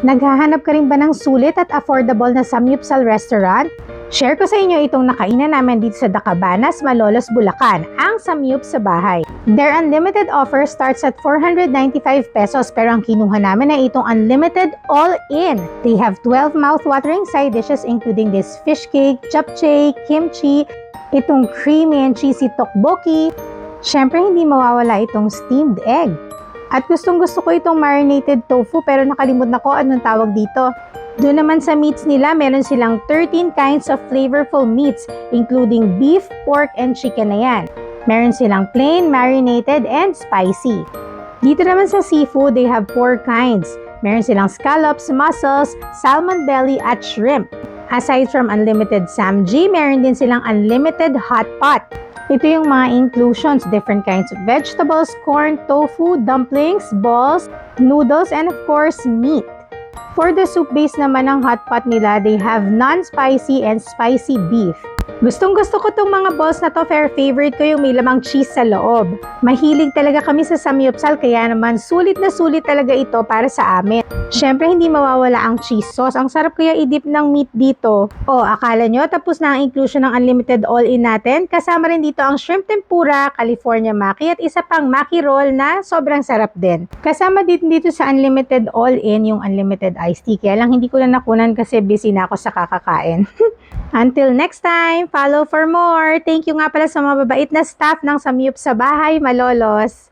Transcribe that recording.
Naghahanap ka rin ba ng sulit at affordable na samgyupsal restaurant? Share ko sa inyo itong nakainan namin dito sa Dacabanas, Malolos, Bulacan, ang samgyup sa bahay. Their unlimited offer starts at 495 pesos pero ang kinuha namin ay itong unlimited all-in. They have 12 mouth-watering side dishes including this fish cake, japchae, kimchi, itong creamy and cheesy tteokbokki. Syempre hindi mawawala itong steamed egg. At gustong-gusto ko itong marinated tofu pero nakalimut na ko anong tawag dito. Doon naman sa meats nila, meron silang 13 kinds of flavorful meats including beef, pork, and chicken na yan. Meron silang plain, marinated, and spicy. Dito naman sa seafood, they have 4 kinds. Meron silang scallops, mussels, salmon belly, at shrimp. Aside from unlimited samji, meron din silang unlimited hot pot. Ito yung mga inclusions, different kinds of vegetables, corn, tofu, dumplings, balls, noodles, and of course, meat. For the soup base naman ng hot pot nila, they have non-spicy and spicy beef. Gustong-gusto ko tong mga balls na to, favorite ko yung may lamang cheese sa loob. Mahilig talaga kami sa samgyupsal kaya naman sulit na sulit talaga ito para sa amin. Syempre hindi mawawala ang cheese sauce. Ang sarap kaya i-dip ng meat dito. O akala nyo tapos na ang inclusion ng unlimited all-in natin? Kasama rin dito ang shrimp tempura, California maki at isa pang maki roll na sobrang sarap din. Kasama din dito sa unlimited all-in yung unlimited iced tea. Kaya lang hindi ko na nakunan kasi busy na ako sa kakakain. Until next time, follow for more. Thank you nga pala sa mga mababait na staff ng Samgyup sa Bahay, Malolos.